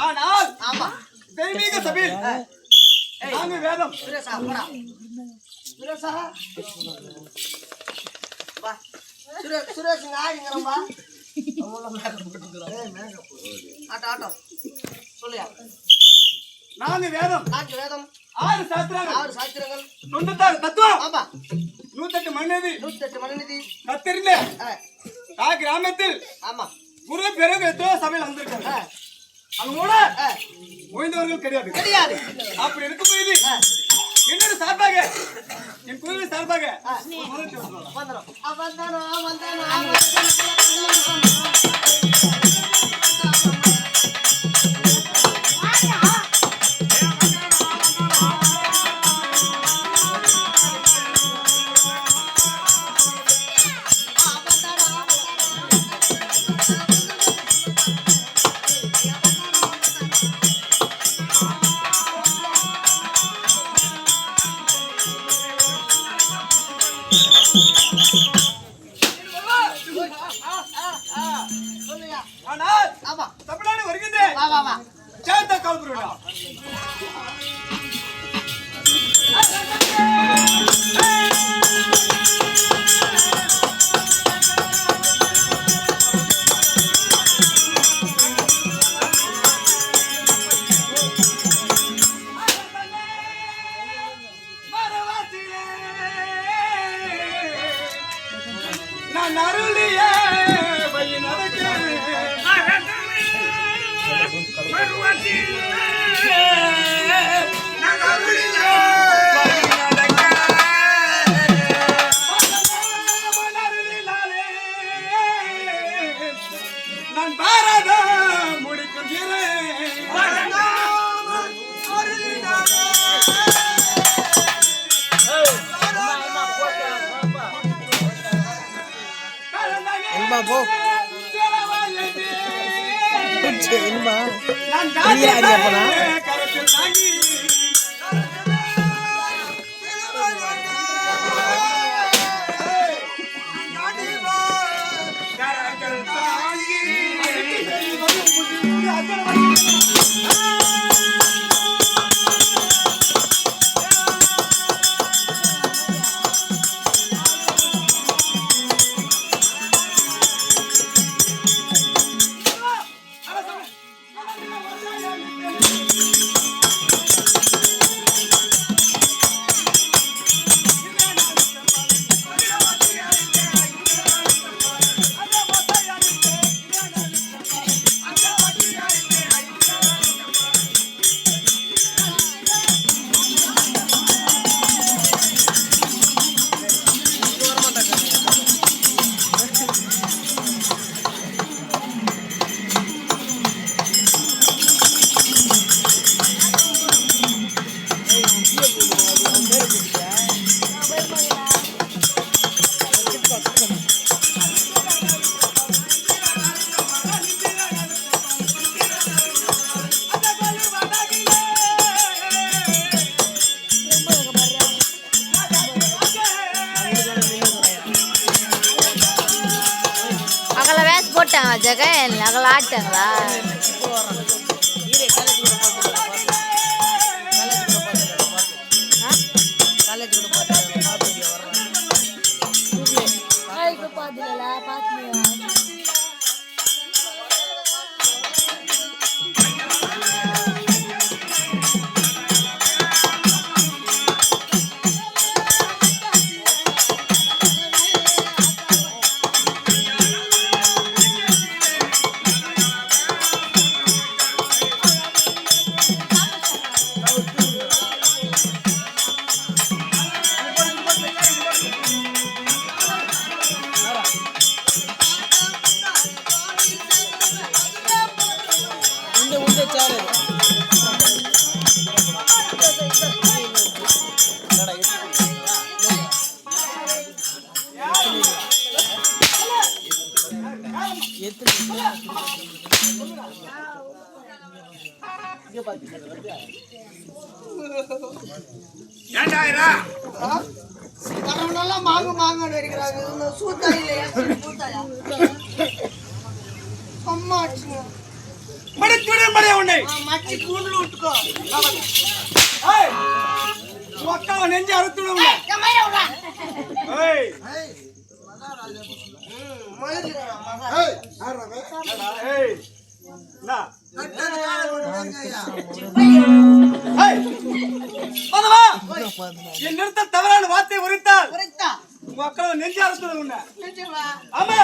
ஆனால் ஆமா தெய்வீக சபையில் நாங்க வேதம் நாங்க வேதம் 6 சாஸ்திரங்கள் 96 தத்துவம் 108 மனுநீதி கத்தறிந்த கிராமத்தில் குரு பிறகு சபையில் வந்திருக்காங்க. அவங்களோட ஓய்ந்தவர்கள் கிடையாது. அப்படி இருக்கும் போது என்னோட சார்பாக என் கோயில் சார்பாக தமிழ்நாடு வருகின்றேன். சேர்த்த கால்புரியா நான் அருளிய வழி நடக்கிறேன். நான் பாரதம் முடிக்கின்றேன். போ ஆட்டாங்களா ஜெகன் நகல் ஆட்டாங்களா மாங்க மாங்கன்னு இருக்கிறாங்க சூத்தா இல்லையா அம்மா மடிச்சுடைய உன்னை மச்சி கூண்டுல விட்டுக்கோ அக்காவை நெஞ்சு அறுத்துடுவோம் என் நிறுத்த தவறான வார்த்தை உரைத்தால் உங்க அக்காவை நெஞ்சு அறுத்துடுவோம் ஆமா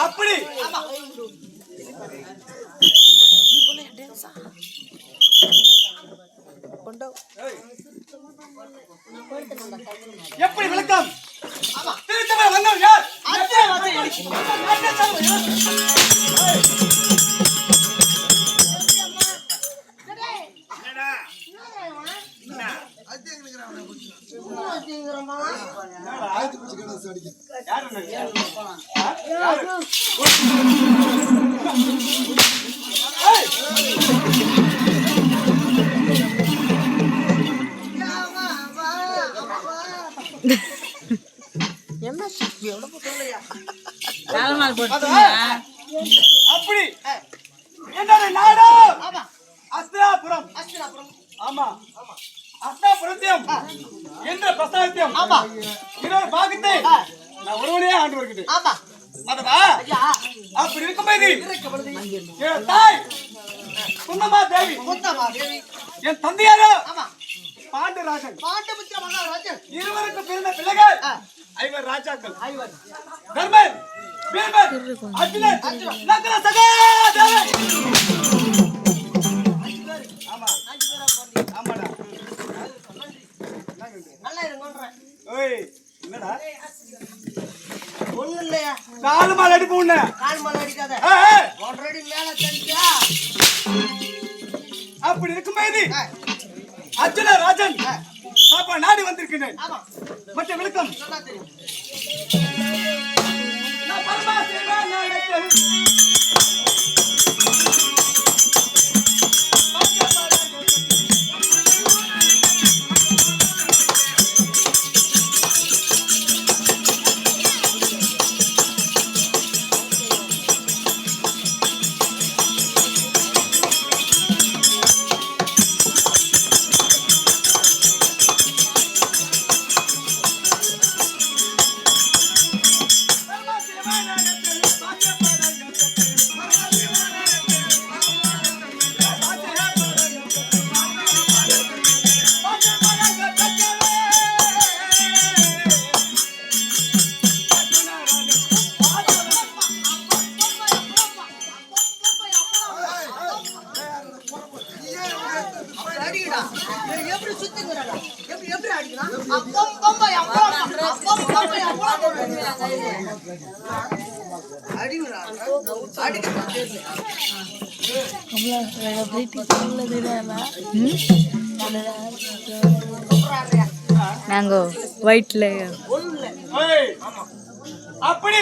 அப்படி எப்படி விளக்கம் திருத்தமே வந்தவன் யார் அப்படி நாடு அஸ்தினாபுரம் ஆமா அஸ்தினாபுரத்தையும் என்ற பிரஸ்தானத்தையும் இன்னொரு பாகத்தை நான் ஒருவனே ஆண்டு வருகிறேன் அப்படி இருக்கும்போது என் தாய் குந்தமா தேவி என் தந்தையாரோ பாண்டராஜன் இருவருக்கு பிறந்த பிள்ளைகள் ஐவர் ராஜாக்கள் தர்மன் பீமன் அர்ஜுனன் நகுல சகாதேவன் ஆமா ஆமாடா நல்லா இருங்கன்றேன் ஓய் என்னடா ஒண்ணு இல்லையா கால் மால் அடிப்பு உன்ன கால் மால் அடிக்காத ஆல்ரெடி மேல தண்டியா அப்படி இருக்கும்போது அர்ஜுன ராஜன் பாப்பா நாடி வந்திருக்கிறேன் மற்ற விளக்கம் நல்லா தெரியும் நான் பரமா சேவா நாடத்தில் மேங்கோ ஒயிட்ல அப்படி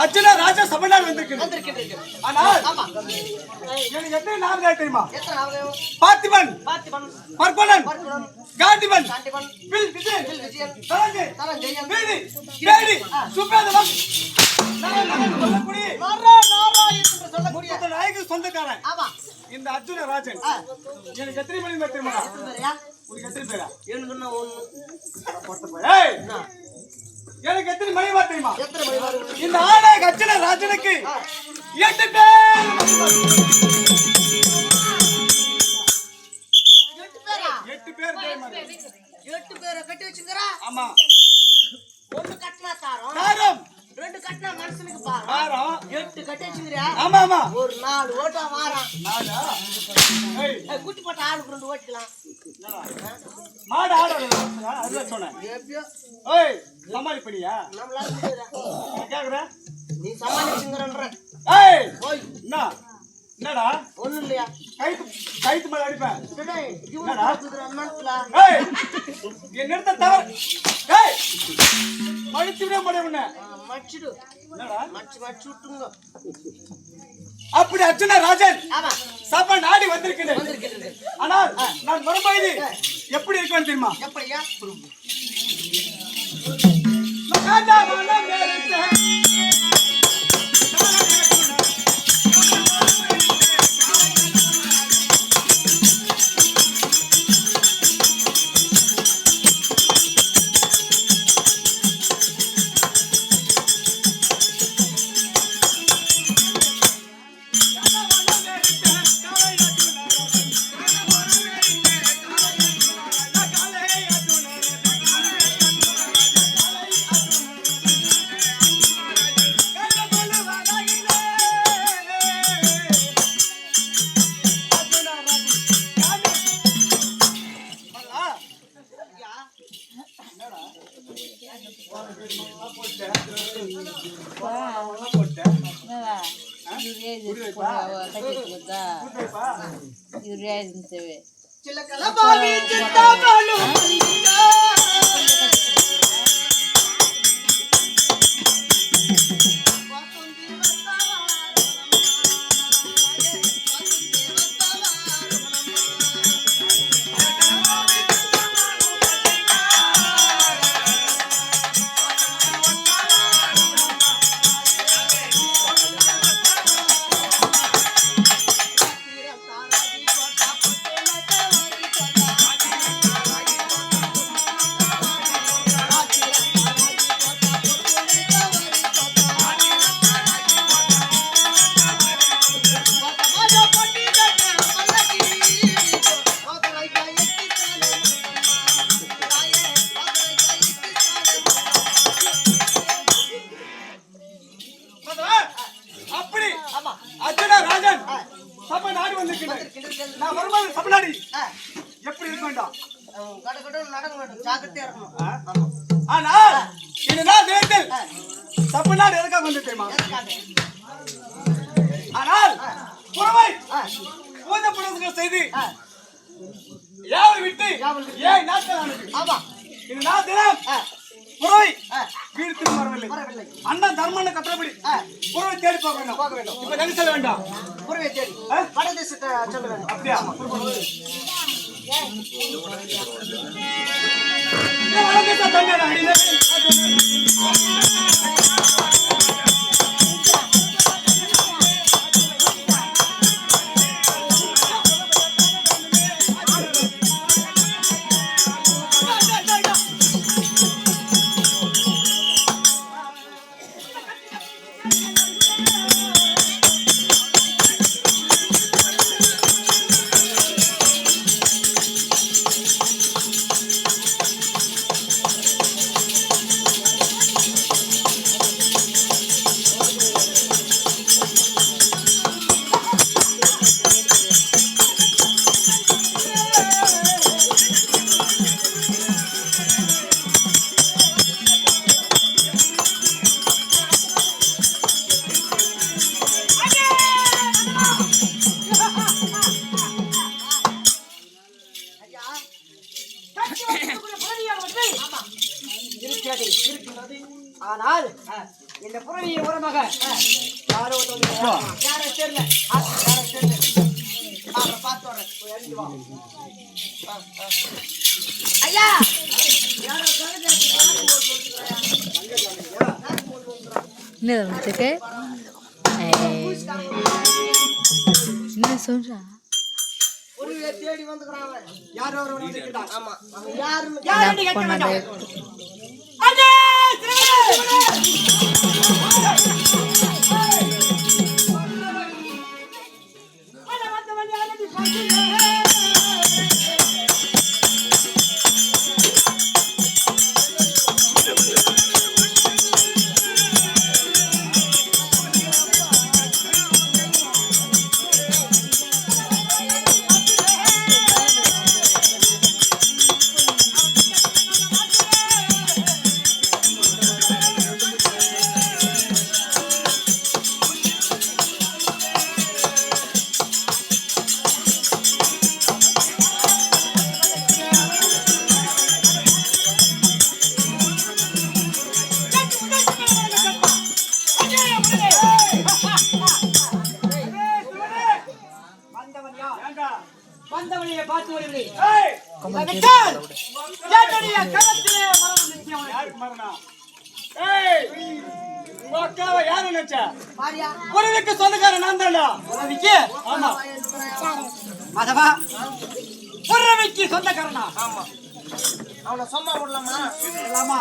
அர்ஜுனா ராஜா சபைநாடு வந்திருக்கிறேன். வந்திருக்கிறீர்கள். ஆனால் ஆமா. எனக்கு எத்தனை நாமங்கள் தெரியுமா? எத்தனை நாமம்? பார்த்திபன், பார்த்திபன், பர்பலன், பர்பலன், காண்டிபன், காண்டிபன், வில் விஜயன், வில் விஜயன், தரங்கை, தனஞ்சயன், பேடி, பேடி, சுப்பேதவன், நான் சொல்லக்கூடிய நாராயணன் என்று சொல்லக்கூடிய முப்பது நாயகர் சொந்தக்காரன் ஆமா. இந்த அர்ஜுன ராஜன். எனக்கு எத்தனை மணி பேர் தெரியுமா? பேரையா? உனக்கு எத்தனை பேரா? ஏழுன்னா ஒண்ணு. ஏய், எனக்கு எத்தனை மணி தெரியுமா? எத்தனை மணி வரும்? இந்த ஆணாக அர்ஜுன ராஜனுக்கு 8 பேர். 8 பேரா? 8 பேர் தெரியுமா? 8 பேரை கட்டி வச்சுங்கறா? ஆமா. ஒண்ணு கட்டினா தாரம், தாரம், 2 கட்டினா மனுஷனுக்கு பாரம். தாரம். 8 கட்டி வச்சுங்கறியா? ஆமா ஆமா. ஒரு 4 ஓட்டா வாரான். நாடா? ஏய், குட்டி போட்ட ஆளுக்கு 2 ஓட்டிக்கலாம். மாடு ஆடுறதா? அதுதான் சொன்னேன். எப்படியோ ஏய், சமாளிப்படியா? நம்மளால முடியாதா? நான் கேக்குறேன். நீ சமாளிச்சுங்கறன்ற. ஏய், ஓய், என்னடா? ஒண்ணும் இல்லையா? கைத்து மேல அடிப்பேன். டேய், இவன் என்னடா? பாத்துக்குற மனசுல. ஏய், என்னத்த தவறு? ஏய், மடிச்சு விட முடியும். மச்சிடு. என்னடா? மச்சி விட்டுங்க. அப்படி அர்ஜுன ராஜன் ஆமா. சபை நாடி வந்திருக்கிறேன். வந்திருக்கிறீர்கள். ஆனால் நான் வரும்போது எப்படி இருக்குன்னு தெரியுமா? எப்படியா? చిలకల బావి చింతామణి அப்படி அர்ஜுன ராஜன் சபை நாடி வந்திருக்கிறேன். நான் வரும்போது சபை நாடி எப்படி இருக்க வேண்டாம்? நடக்க வேண்டும். ஜாக்கிரதையா இருக்கணும். ஆனால் இதுதான் நேரத்தில் சபை நாடு எதுக்காக வந்து தெரியுமா? ஆனால் புறவை பூஜை புனஸ்காரம் செய்து யாவல் விட்டு ஏன் நாட்கள் ஆனது? ஆமா. இது நான் தினம் புறவை ஆ. வீடு திரும்ப வரவில்லை. வரவில்லை. அண்ணன் தர்மன்னு கட்டபடி புறவை தேடி போக வேண்டும். போக வேண்டும். இப்ப தனி செல்ல வேண்டாம். புறவே தேடி வடதேசத்தை சொல்ல வேண்டும். அப்படியா? வணக்கத்தை தந்தேன் அடியே. இருக்கிறது. ஆனால் இந்த புறவியை உரமாக யாரோ யாரை தெரியல பார்த்து வரேன். ஐயா என்னதுக்கு என்ன சொல்றா புறவியை தேடி வந்துக்கிறாங்க. யாரோ ஒருவர் வந்திருக்கிறார். ஆமா அவன் யாருன்னு யாருன்னு கேட்க பொண்ணு வேண்டாம். அடே வந்தவனையே பார்த்து வருகிறே. என்னுடைய கரத்திலே மரணம் நிச்சயம். யாருக்கு மரணம்? உக்காவ யாரு நினைச்ச? பாரியா உறவுக்கு சொந்தக்காரன் நான் தான்டா. உறவுக்கு? ஆமா. மாதவா உறவுக்கு சொந்தக்காரனா? ஆமா அவனை சும்மா விடலாமா? இல்லாமா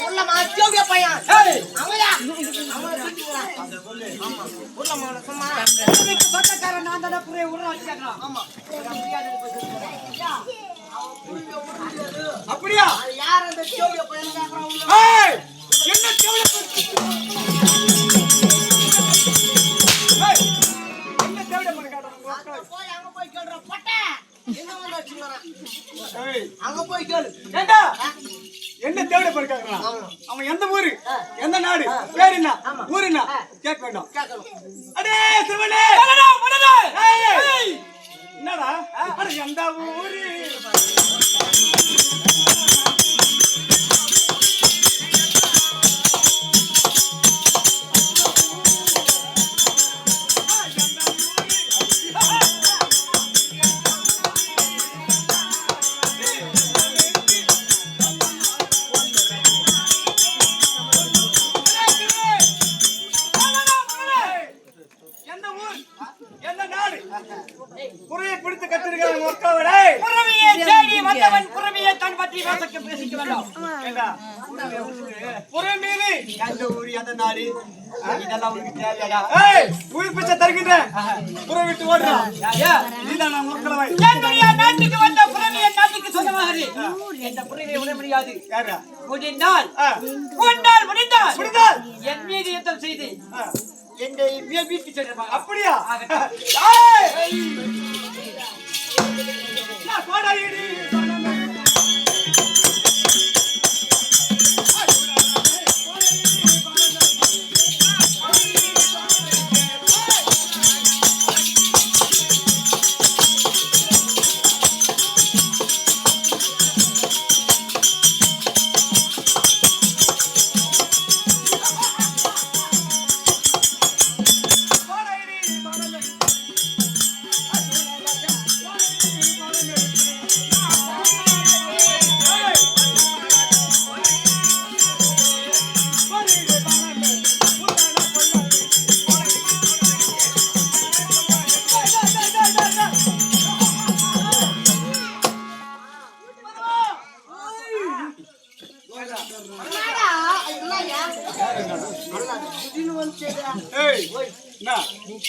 உள்ளமா ஜோபியா பையன் ஏய் அவயா அவனை தூக்கிக்கிறான். ஆமா உள்ளமா அவனை சும்மா உறவுக்கு சொந்தக்காரன் நான் தான்டா. புரிய உறவு வச்சுக்கறான். ஆமா அப்படியா? அது யார் அந்த ஜோபியா பையன் கேக்குறான் உள்ள? ஏய் என்ன தேவல என்ன தேவல பண்ண அங்க போய் கேளுடா பட்டை என்ன வந்து வச்சுக்கறான். ஏய் அங்க போய் கேளு. ஏண்டா என்ன தேவல பண்ண அவன் எந்த ஊரு எந்த நாடு பேர் என்ன ஊர் என்ன கேட்க வேண்டாம். கேட்கணும். அடே திருவண்ணே மடடா மடடா. ஏய் என்னடா அட எந்த ஊரு எந்த ஊர் எந்த நாடு புறையை பிடித்து கட்டிருக்கிற மக்களே புறவியை தேடி வந்தவன் புறவியை தன் பற்றி பேசிக்க வேண்டாம். ஏண்டா புறை மீது எந்த ஊர் எந்த நாடு இதெல்லாம் உனக்கு தேவையாடா? ஏய் உயிர் பிச்சை தருகின்றேன். புறை விட்டு ஓடுறா. நீதான் நான் மக்களவை. என்னுடைய நாட்டுக்கு வந்த புறவியை நாட்டுக்கு சொந்தமாகது. இந்த புறவியை விட முடியாது. முடிந்தால் முடிந்தால் என் மீது யுத்தம் செய்து என்னை வீட்டு சென்றாங்க. அப்படியா?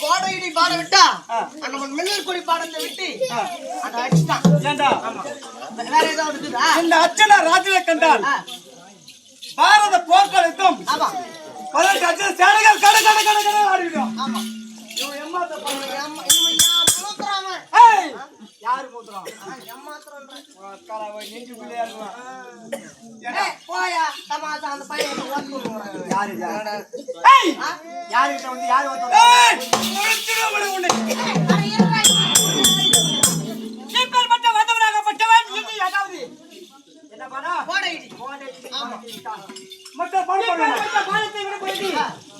கோடையிடி பாட விட்டா அந்த மின்னல் கொடி பாடத்தை விட்டு அதை அடிச்சுட்டான். வேற ஏதாவது இருக்குதா? இந்த அர்ச்சனா ராஜ்ய கண்டால் பாரத போர்க்களத்தும் 18 அர்ச்சனை சேனைகள் கட கட கட கட ஆடிடும். ஆமா இவன் எம்மாத்த மூத்துறாம யாரு மூத்துறான்? நெஞ்சுக்குள்ளே போயா தமாசா அந்த பையன் யாரு யாருக்கிட்ட வந்து யாரு வந்தவனாகப்பட்டவன் ஏதாவது என்ன கோடை இடி. ஆமா. மட்டும் பாடு பண்ணலாம். பாலத்தை விட போயிட்டு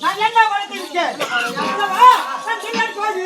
நான் என்ன பாலத்தை விட்டேன் அல்லவா நான் சின்ன கோடி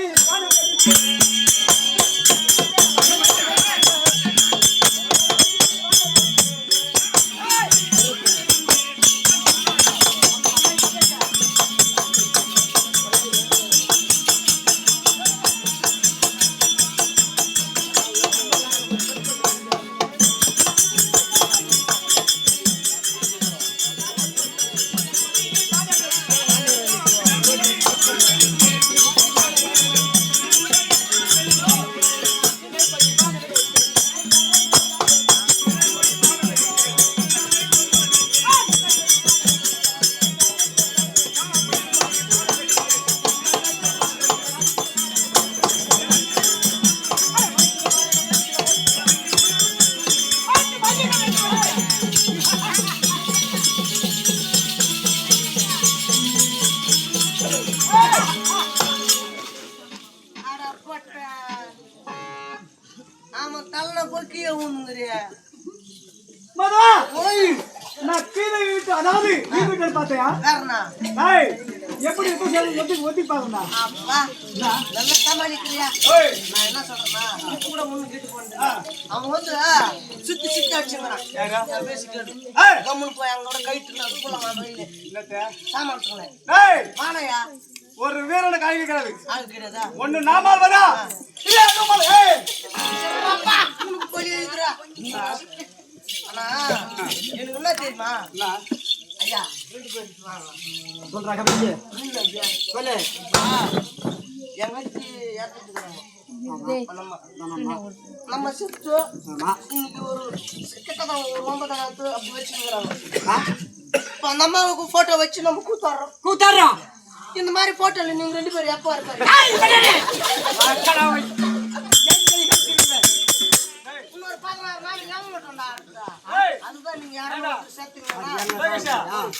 ஆமா தள்ள பொறுக்கிய ஊனுங்கறிய மதா நான் கீழே விட்டு அதாவது வீட்டு பார்த்தையா காரணா ஏய் எப்படி இருக்கு சொல்லி ஒத்தி பாருடா அப்பா நல்லா சமாளிக்கிறியா ஏய் நான் என்ன சொல்றேன்னா இப்ப கூட ஒண்ணு கேட்டு போறேன் அவன் வந்து சுத்தி சுத்தி அடிச்சுங்கறான் யாரா பேசிக்கிட்டு ஏய் கம்முனு போய் அவங்களோட கைட்டுல அதுக்குள்ள மாட்டறீங்க இல்லத்த சாமான்களே ஏய் வாணையா ஒரு வீரன காய்க்கு கிடாது ஆளு கிடையாதா ஒன்னு நாமால் வரா இல்ல நாமால் ஏய் அப்பா உனக்கு போய் எழுதுறா அண்ணா எனக்கு என்ன தெரியுமா ஐயா ரெண்டு பேர் வாங்க சொல்றா கபிச்சு இல்ல ஐயா சொல்லு எங்கச்சி ஏத்துக்குறாங்க நம்ம சித்து இன்னைக்கு ஒரு கிட்டத்தட்ட ஒரு 9 அப்படி வச்சுக்கிறாங்க இப்ப அந்த அம்மாவுக்கு போட்டோ வச்சு நம்ம கூத்தாடுறோம் இந்த மாதிரி போட்டோல நீங்க 2 பேரும் எப்ப இருப்பாரு இன்னொரு 16 நாள் ஞாபகம் மாட்டோம்டா அதுதான் நீங்க யாரும் சேர்த்துக்கலாம்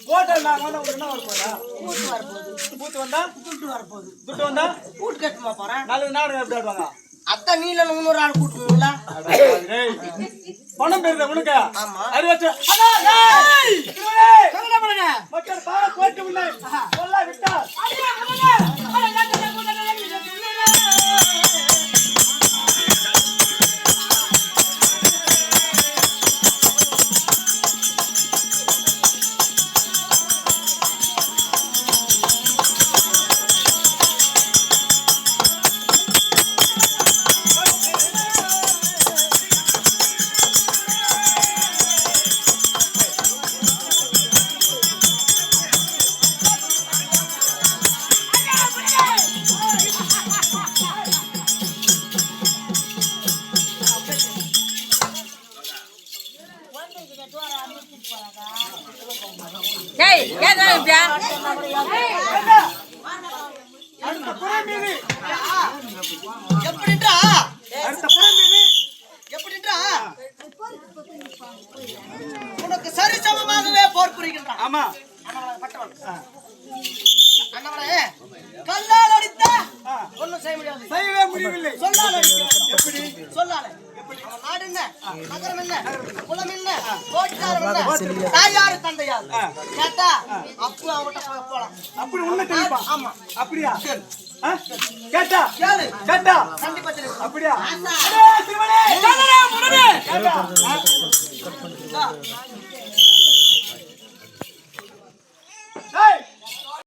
ஹோட்டல் நான் வந்து என்ன வர போறா கூட்டு வரப்போகுது கூத்து வந்தா துட்டு வரப்போகுது துட்டு வந்தா கூட்டு கட்டுமா போறேன் நாலு நாடு எப்படி ஆடுவாங்க அதான் நீல இன்னொரு ஆள் கூட்டுங்களா பணம் பெறுத உனக்கு ஆமா அறிவச்சு மக்கள் பாட போட்டு உள்ளே சொல்ல விட்டார் ஏய் ஏன் இப்படியா அடுத்த புறம் மீது எப்படின்றா அடுத்த புறம் மீது எப்படின்றா உனக்கு சரி சமமாகவே போர் புரிகின்றான் ஆமா அண்ணவளே கல்லால் அடித்தா ஒண்ணும் செய்ய முடியாது செய்யவே முடியவில்லை சொல்லால் அடிக்க எப்படி சொல்லாலே அவன் நாடு என்ன நகரம் என்ன குலம் என்ன கோட்டாரம் என்ன தாயாரு தந்தையாரு கேட்டா அப்போ அவன்கிட்ட போலாம் அப்படி உள்ள தெரியுமா ஆமா அப்படியா ஆ? கேட்டா கேளு கேட்டா கண்டிப்பா தெரியும் அப்படியா ஆசா. அடே, திருமணி! கேட்டா? ஆ?